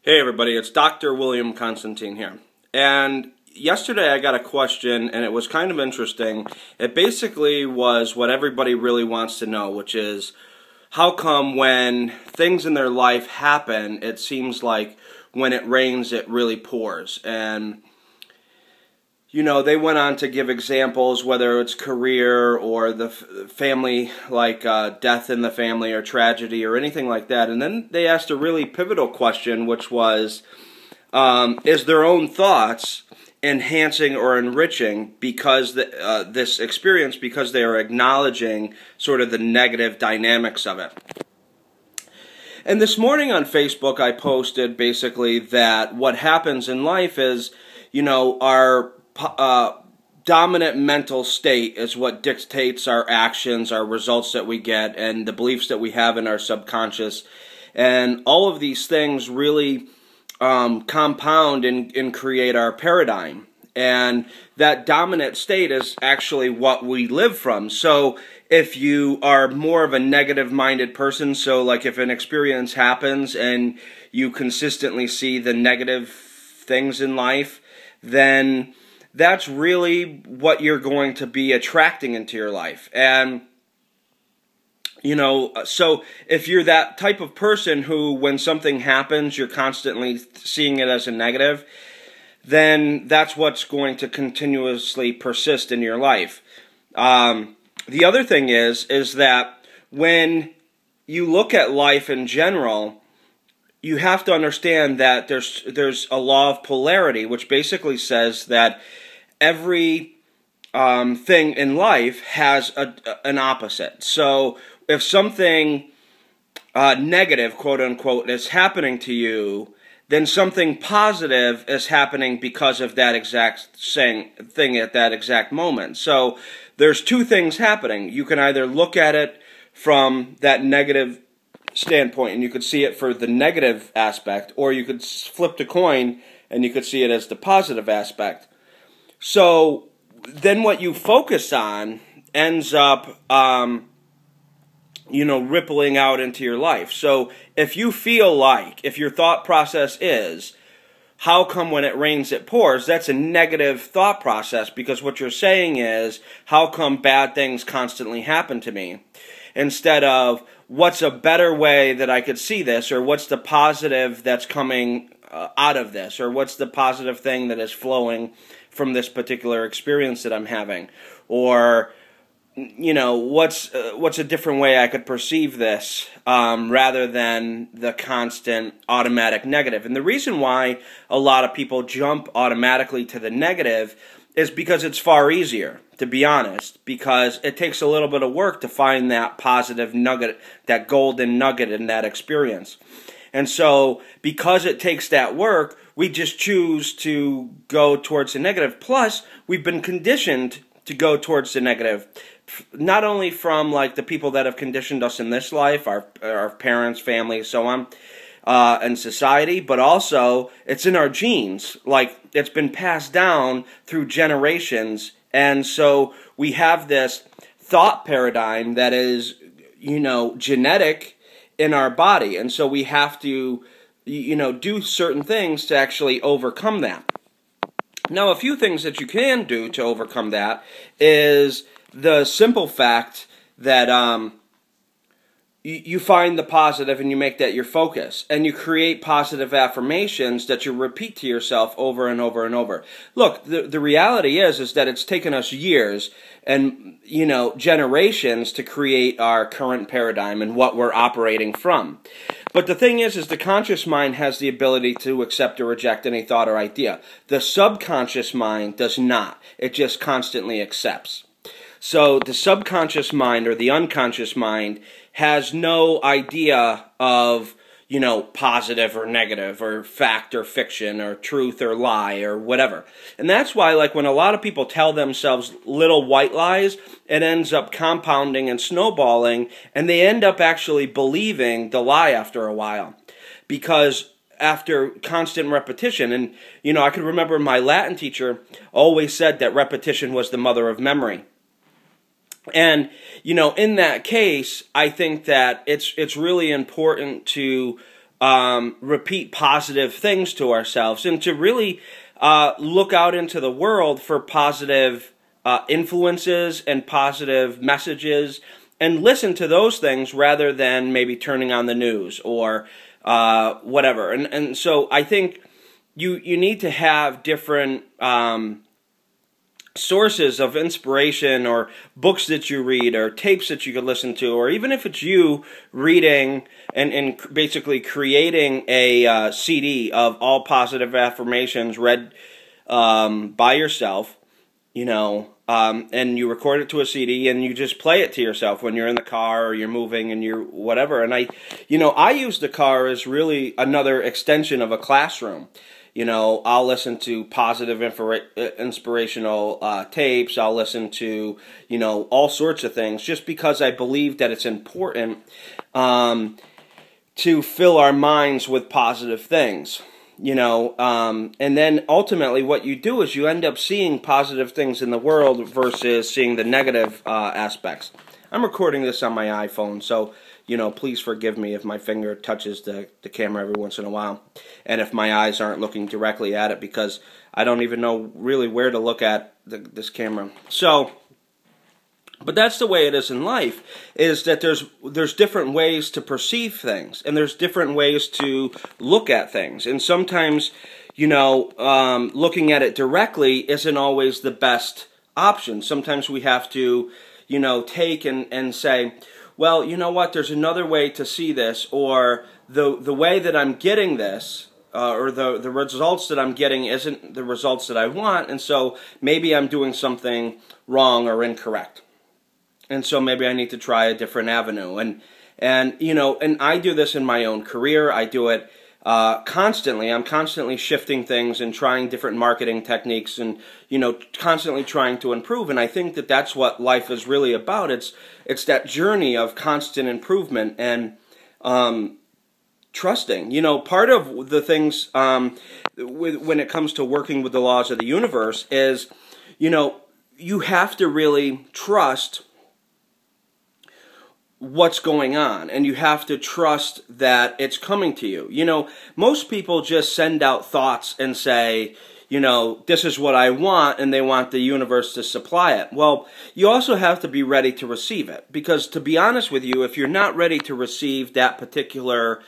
Hey everybody, it's Dr. William Constantine here. And yesterday I got a question and it was kind of interesting. It basically was what everybody really wants to know, which is how come when things in their life happen, it seems like when it rains it really pours. And you know, they went on to give examples, whether it's career or the family, like death in the family or tragedy or anything like that. And then they asked a really pivotal question, which was, is their own thoughts enhancing or enriching because this experience, because they are acknowledging sort of the negative dynamics of it. And this morning on Facebook, I posted basically that what happens in life is, you know, our dominant mental state is what dictates our actions, our results that we get, and the beliefs that we have in our subconscious. And all of these things really compound and create our paradigm. And that dominant state is actually what we live from. So if you are more of a negative-minded person, so like if an experience happens and you consistently see the negative things in life, then that's really what you're going to be attracting into your life. And, you know, so if you're that type of person who, when something happens, you're constantly seeing it as a negative, then that's what's going to continuously persist in your life. The other thing is that when you look at life in general, you have to understand that there's a law of polarity, which basically says that every thing in life has an opposite. So if something negative, quote unquote, is happening to you, then something positive is happening because of that exact same thing at that exact moment. So there's two things happening. You can either look at it from that negative standpoint and you could see it for the negative aspect, or you could flip the coin and you could see it as the positive aspect. So then what you focus on ends up, you know, rippling out into your life. So if you feel like, if your thought process is, how come when it rains it pours, that's a negative thought process, because what you're saying is, how come bad things constantly happen to me? Instead of, what's a better way that I could see this, or what's the positive that's coming out of this, or what's the positive thing that is flowing from this particular experience that I'm having, or you know, what's a different way I could perceive this rather than the constant automatic negative. And the reason why a lot of people jump automatically to the negative is because it's far easier, to be honest, because it takes a little bit of work to find that positive nugget, that golden nugget in that experience. And so, because it takes that work, we just choose to go towards the negative. Plus, we've been conditioned to go towards the negative. Not only from like the people that have conditioned us in this life, our parents, family, so on, and society, but also it's in our genes. Like, it's been passed down through generations. And so we have this thought paradigm that is, you know, genetic in our body, and so we have to, you know, do certain things to actually overcome that. Now, a few things that you can do to overcome that is the simple fact that you find the positive and you make that your focus, and you create positive affirmations that you repeat to yourself over and over and over. Look, the reality is that it's taken us years and, you know, generations to create our current paradigm and what we're operating from. But the thing is the conscious mind has the ability to accept or reject any thought or idea. The subconscious mind does not. It just constantly accepts. So the subconscious mind, or the unconscious mind, has no idea of, you know, positive or negative, or fact or fiction, or truth or lie, or whatever. And that's why, like, when a lot of people tell themselves little white lies, it ends up compounding and snowballing, and they end up actually believing the lie after a while. Because after constant repetition, and, you know, I could remember my Latin teacher always said that repetition was the mother of memory. And, you know, in that case, I think that it's really important to repeat positive things to ourselves, and to really look out into the world for positive influences and positive messages, and listen to those things rather than maybe turning on the news or whatever. And so I think you need to have different sources of inspiration, or books that you read, or tapes that you could listen to, or even if it's you reading and basically creating a CD of all positive affirmations read by yourself, and you record it to a CD and you just play it to yourself when you're in the car or you're moving and you're whatever. And I use the car as really another extension of a classroom. I'll listen to positive inspirational tapes. I'll listen to, all sorts of things, just because I believe that it's important to fill our minds with positive things. And then ultimately what you do is you end up seeing positive things in the world versus seeing the negative aspects. I'm recording this on my iPhone, so please forgive me if my finger touches the camera every once in a while, and if my eyes aren't looking directly at it, because I don't even know really where to look at this camera. So, but that's the way it is in life, is that there's different ways to perceive things, and there's different ways to look at things, and sometimes, looking at it directly isn't always the best option. Sometimes we have to, take and say, well, you know what, there's another way to see this, or the way that I'm getting this, or the results that I'm getting isn't the results that I want, and so maybe I'm doing something wrong or incorrect. And so maybe I need to try a different avenue. And I do this in my own career. I do it constantly. I'm constantly shifting things and trying different marketing techniques, and constantly trying to improve. And I think that that's what life is really about. It's that journey of constant improvement and trusting. Part of the things when it comes to working with the laws of the universe is, you have to really trust what's going on, and you have to trust that it's coming to you. Most people just send out thoughts and say, this is what I want, and they want the universe to supply it. Well, you also have to be ready to receive it, because to be honest with you, if you're not ready to receive that particular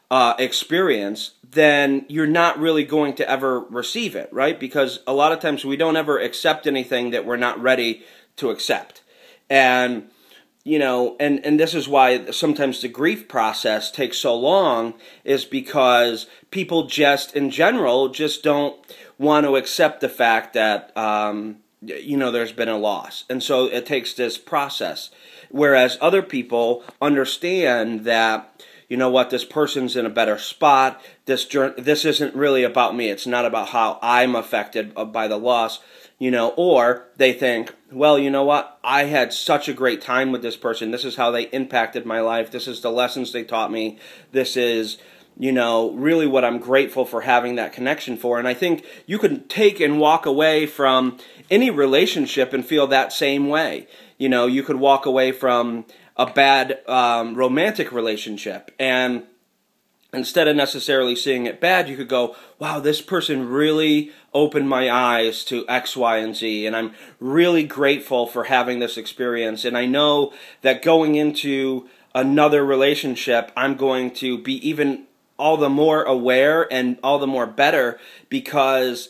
experience, then you're not really going to ever receive it, right? Because a lot of times we don't ever accept anything that we're not ready to accept. And and this is why sometimes the grief process takes so long, is because people just, in general, just don't want to accept the fact that, there's been a loss. And so it takes this process. Whereas other people understand that, this person's in a better spot. This isn't really about me. It's not about how I'm affected by the loss. Or they think, well, you know what, I had such a great time with this person. This is how they impacted my life. This is the lessons they taught me. This is, really what I'm grateful for having that connection for. And I think you can take and walk away from any relationship and feel that same way. You could walk away from a bad romantic relationship, and instead of necessarily seeing it bad, you could go, wow, this person really opened my eyes to X, Y, and Z, and I'm really grateful for having this experience. And I know that going into another relationship, I'm going to be even all the more aware and all the more better, because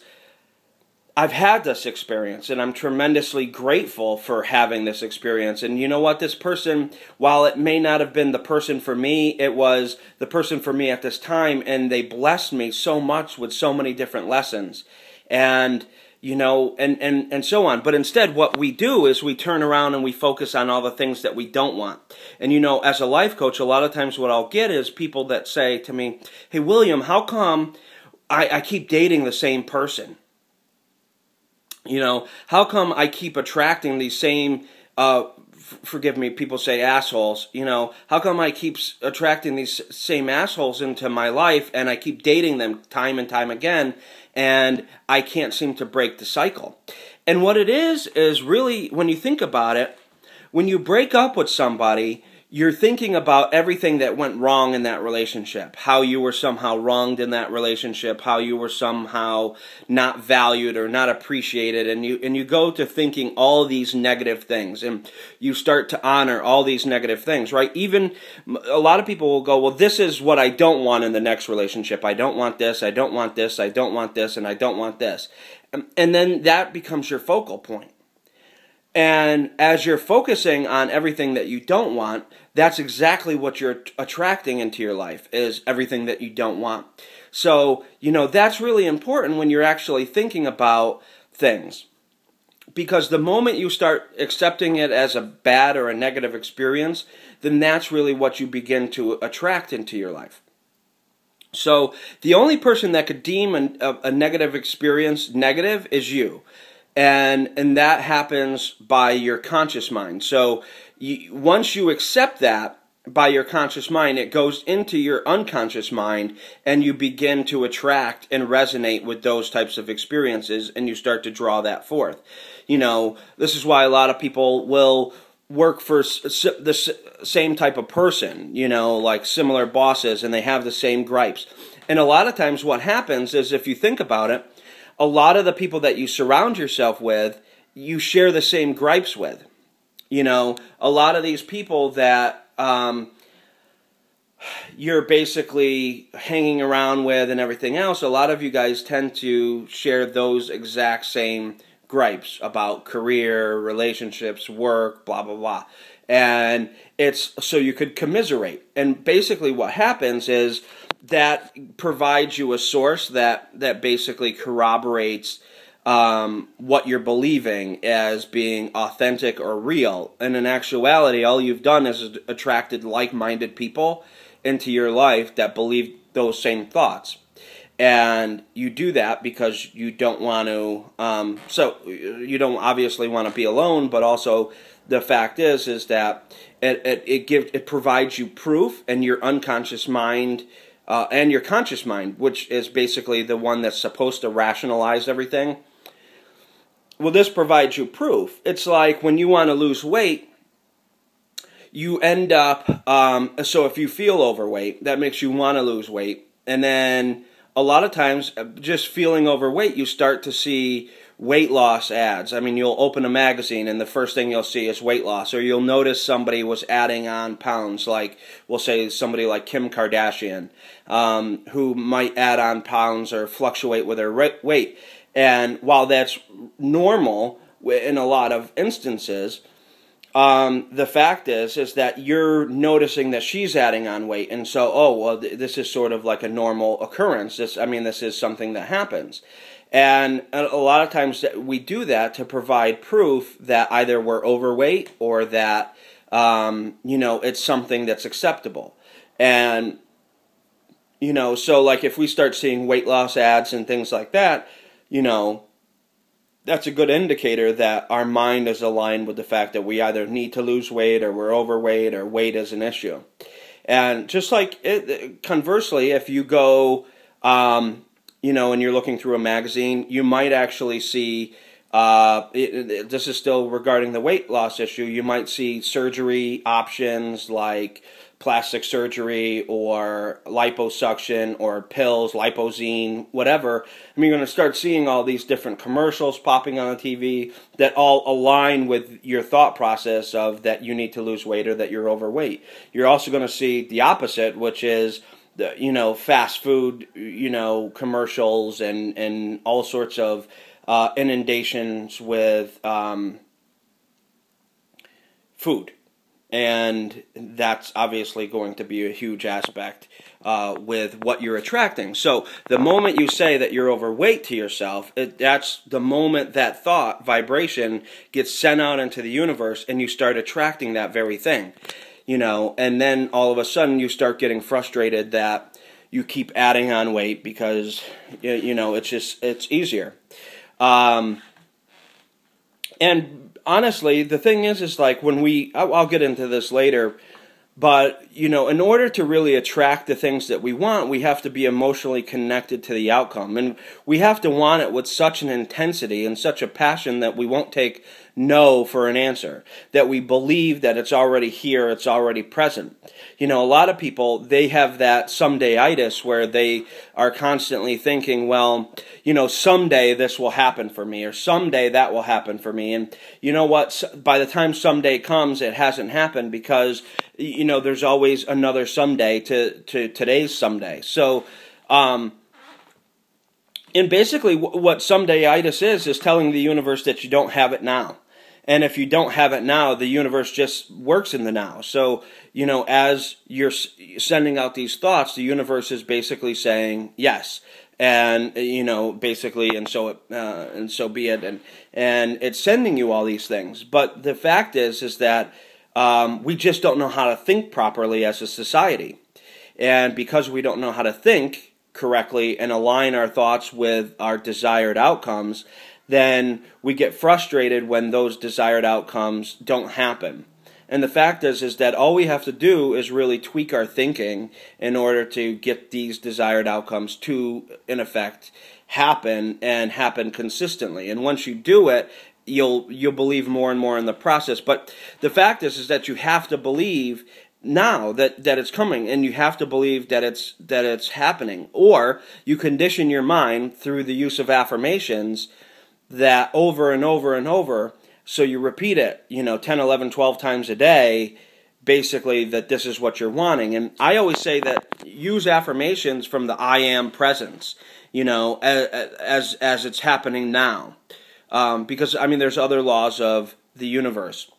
I've had this experience, and I'm tremendously grateful for having this experience. And you know what? This person, while it may not have been the person for me, it was the person for me at this time, and they blessed me so much with so many different lessons. And, and so on. But instead, what we do is we turn around and we focus on all the things that we don't want. And, as a life coach, a lot of times what I'll get is people that say to me, hey, William, how come I keep dating the same person? How come I keep attracting these same, forgive me, people say assholes, how come I keep attracting these same assholes into my life, and I keep dating them time and time again, and I can't seem to break the cycle? And what it is really, when you think about it, when you break up with somebody, you're thinking about everything that went wrong in that relationship, how you were somehow wronged in that relationship, how you were somehow not valued or not appreciated, and you go to thinking all these negative things, and you start to honor all these negative things, right? Even a lot of people will go, well, this is what I don't want in the next relationship. I don't want this, I don't want this, I don't want this, and I don't want this. And then that becomes your focal point. And as you're focusing on everything that you don't want, that's exactly what you're attracting into your life, is everything that you don't want. So, that's really important when you're actually thinking about things. Because the moment you start accepting it as a bad or a negative experience, then that's really what you begin to attract into your life. So, the only person that could deem a negative experience negative is you. And that happens by your conscious mind. So once you accept that by your conscious mind, it goes into your unconscious mind, and you begin to attract and resonate with those types of experiences, and you start to draw that forth. This is why a lot of people will work for the same type of person, like similar bosses, and they have the same gripes. And a lot of times what happens is, if you think about it, a lot of the people that you surround yourself with, you share the same gripes with. A lot of these people that you're basically hanging around with and everything else, a lot of you guys tend to share those exact same gripes about career, relationships, work, blah, blah, blah. And it's so you could commiserate. And basically what happens is that provides you a source that basically corroborates what you're believing as being authentic or real. And in actuality, all you've done is attracted like-minded people into your life that believe those same thoughts. And you do that because you don't want to, so you don't obviously want to be alone, but also the fact is that it provides you proof, and your unconscious mind and your conscious mind, which is basically the one that's supposed to rationalize everything. Well, this provides you proof. It's like when you want to lose weight, you end up, so if you feel overweight, that makes you want to lose weight. And then a lot of times, just feeling overweight, you start to see weight loss ads. I mean, you'll open a magazine and the first thing you'll see is weight loss. Or you'll notice somebody was adding on pounds, like, we'll say somebody like Kim Kardashian, who might add on pounds or fluctuate with her weight. And while that's normal in a lot of instances, the fact is that you're noticing that she's adding on weight, and so, oh, well, this is sort of like a normal occurrence. This is something that happens. And a lot of times we do that to provide proof that either we're overweight or that, it's something that's acceptable. And, so like if we start seeing weight loss ads and things like that, that's a good indicator that our mind is aligned with the fact that we either need to lose weight or we're overweight or weight is an issue. And just like conversely, if you go, and you're looking through a magazine, you might actually see, this is still regarding the weight loss issue, you might see surgery options like plastic surgery or liposuction or pills, liposine, whatever. I mean, you're going to start seeing all these different commercials popping on the TV that all align with your thought process of that you need to lose weight or that you're overweight. You're also going to see the opposite, which is the, fast food, commercials and all sorts of inundations with food. And that's obviously going to be a huge aspect with what you're attracting. So the moment you say that you're overweight to yourself, that's the moment that thought, vibration, gets sent out into the universe, and you start attracting that very thing. And then all of a sudden you start getting frustrated that you keep adding on weight because, it's easier. And honestly, the thing is like when I'll get into this later, but, in order to really attract the things that we want, we have to be emotionally connected to the outcome. And we have to want it with such an intensity and such a passion that we won't take know for an answer, that we believe that it's already here, it's already present. A lot of people, they have that someday-itis where they are constantly thinking, well, someday this will happen for me, or someday that will happen for me. And you know what? By the time someday comes, it hasn't happened because, there's always another someday to today's someday. So, and basically what someday-itis is telling the universe that you don't have it now. And if you don't have it now, the universe just works in the now. So, as you're sending out these thoughts, the universe is basically saying yes. And, basically, and so be it. And it's sending you all these things. But the fact is that we just don't know how to think properly as a society. And because we don't know how to think correctly and align our thoughts with our desired outcomes, then we get frustrated when those desired outcomes don't happen. And the fact is that all we have to do is really tweak our thinking in order to get these desired outcomes to, in effect, happen and happen consistently. And once you do it, you'll believe more and more in the process. But the fact is that you have to believe now that it's coming, and you have to believe that it's happening, or you condition your mind through the use of affirmations that over and over and over, so you repeat it 10, 11, 12 times a day, basically, that this is what you're wanting. And I always say that use affirmations from the I am presence, as it's happening now, because there's other laws of the universe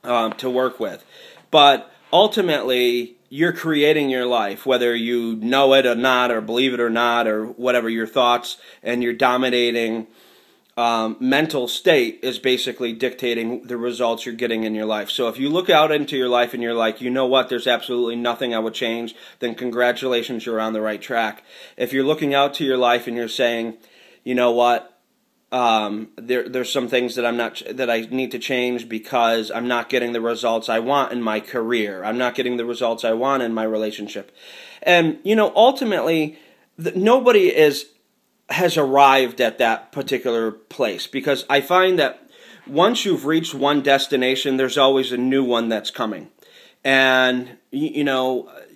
to work with. But ultimately, you're creating your life, whether you know it or not, or believe it or not, or whatever, your thoughts and your dominating mental state is basically dictating the results you're getting in your life. So if you look out into your life and you're like, you know what, there's absolutely nothing I would change, then congratulations, you're on the right track. If you're looking out to your life and you're saying, you know what, there's some things that I need to change because I'm not getting the results I want in my career. I'm not getting the results I want in my relationship. And, ultimately, nobody has arrived at that particular place, because I find that once you've reached one destination, there's always a new one that's coming. And,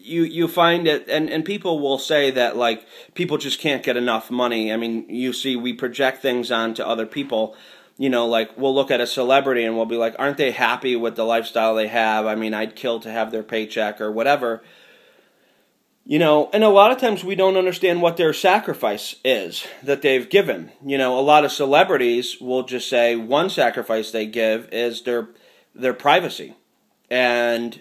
you find it, and people will say that, like, people just can't get enough money. You see, we project things onto other people. Like, we'll look at a celebrity and we'll be like, aren't they happy with the lifestyle they have? I'd kill to have their paycheck or whatever. And a lot of times we don't understand what their sacrifice is that they've given. A lot of celebrities will just say one sacrifice they give is their privacy. And,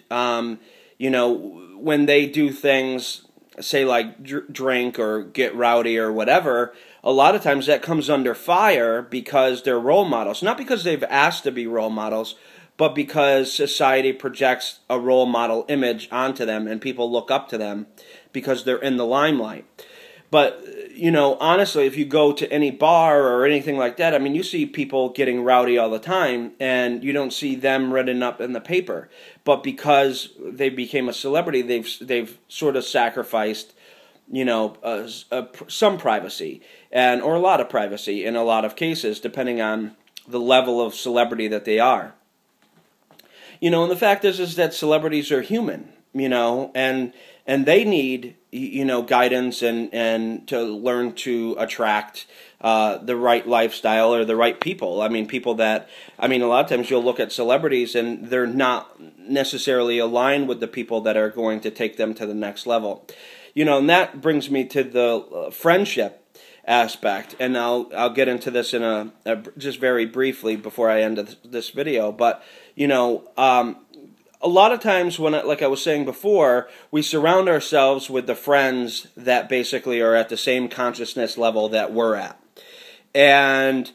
when they do things, say like drink or get rowdy or whatever, a lot of times that comes under fire because they're role models. Not because they've asked to be role models, but because society projects a role model image onto them and people look up to them because they're in the limelight. But, honestly, if you go to any bar or anything like that, you see people getting rowdy all the time, and you don't see them written up in the paper. But because they became a celebrity, they've sort of sacrificed, some privacy, or a lot of privacy in a lot of cases, depending on the level of celebrity that they are. And the fact is that celebrities are human, and they need, guidance and to learn to attract the right lifestyle or the right people. People that, a lot of times you'll look at celebrities and they're not necessarily aligned with the people that are going to take them to the next level. And that brings me to the friendship aspect, and I'll get into this in just very briefly before I end this video. But a lot of times when, like I was saying before, we surround ourselves with the friends that basically are at the same consciousness level that we're at. And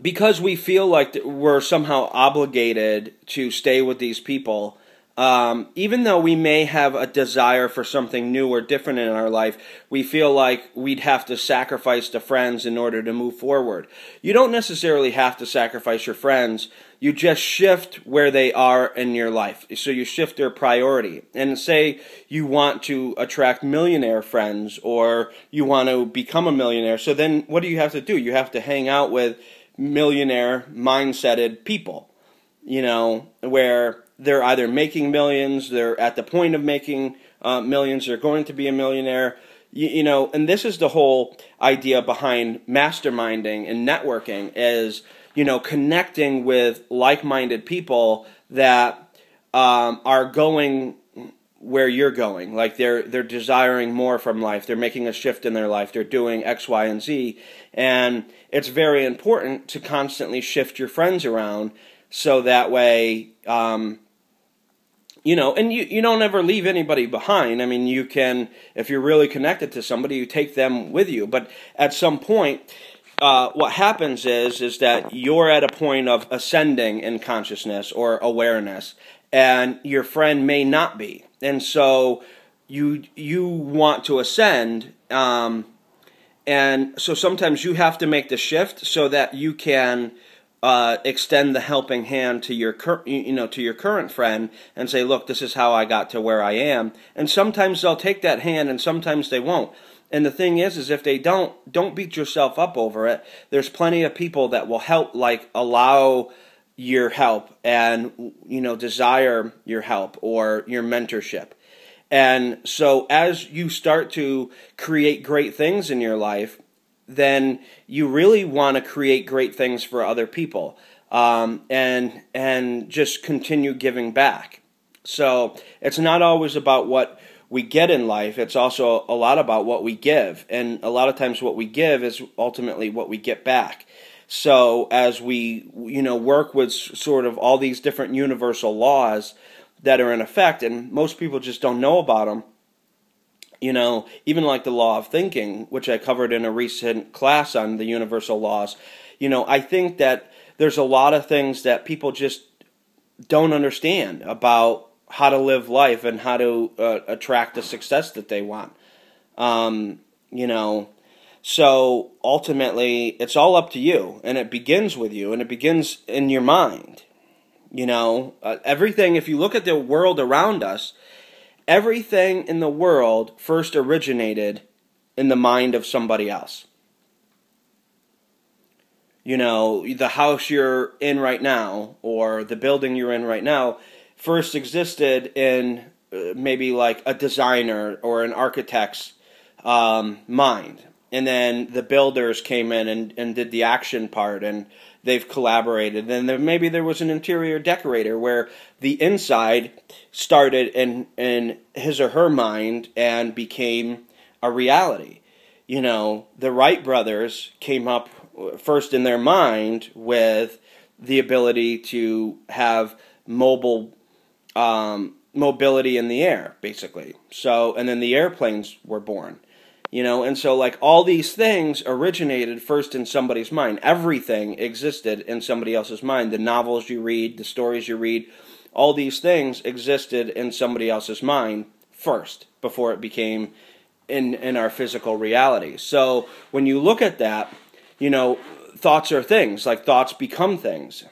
because we feel like we're somehow obligated to stay with these people, even though we may have a desire for something new or different in our life, we feel like we'd have to sacrifice the friends in order to move forward. You don't necessarily have to sacrifice your friends. You just shift where they are in your life. So you shift their priority. And say you want to attract millionaire friends, or you want to become a millionaire. So then what do you have to do? You have to hang out with millionaire mindseted people, you know, where they're either making millions, they're at the point of making millions, they're going to be a millionaire, you know, and this is the whole idea behind masterminding and networking is, you know, connecting with like-minded people that are going where you're going. Like they're desiring more from life. They're making a shift in their life. They're doing X, Y, and Z. And it's very important to constantly shift your friends around so that way, you know, and you don't ever leave anybody behind. I mean, you can, if you're really connected to somebody, you take them with you. But at some point, what happens is that you're at a point of ascending in consciousness or awareness, and your friend may not be. And so you want to ascend, and so sometimes you have to make the shift so that you can extend the helping hand to your to your current friend and say, look, this is how I got to where I am. And sometimes they'll take that hand, and sometimes they won't. And the thing is if they don't beat yourself up over it. There's plenty of people that will help, like allow your help and, you know, desire your help or your mentorship. And so as you start to create great things in your life, then you really want to create great things for other people, and just continue giving back. So it's not always about what we get in life. It's also a lot about what we give. And a lot of times what we give is ultimately what we get back. So as we, you know, work with sort of all these different universal laws that are in effect, and most people just don't know about them, you know, even like the law of thinking, which I covered in a recent class on the universal laws, you know, I think that there's a lot of things that people just don't understand about how to live life and how to attract the success that they want. You know, so ultimately it's all up to you, and it begins with you, and it begins in your mind. You know, everything, if you look at the world around us, everything in the world first originated in the mind of somebody else. You know, the house you're in right now, or the building you're in right now, first existed in maybe like a designer or an architect's mind. And then the builders came in and did the action part, and they've collaborated. And then maybe there was an interior decorator where the inside started in his or her mind and became a reality. You know, the Wright brothers came up first in their mind with the ability to have mobility in the air, basically. So, and then the airplanes were born. You know, and so like all these things originated first in somebody's mind. Everything existed in somebody else's mind. The novels you read, the stories you read, all these things existed in somebody else's mind first before it became in our physical reality. So when you look at that, you know, thoughts are things. Like thoughts become things.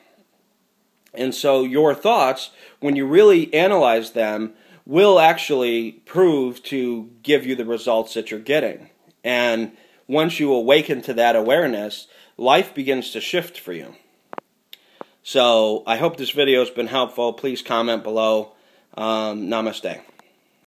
And so your thoughts, when you really analyze them, will actually prove to give you the results that you're getting. And once you awaken to that awareness, life begins to shift for you. So I hope this video has been helpful. Please comment below. Namaste.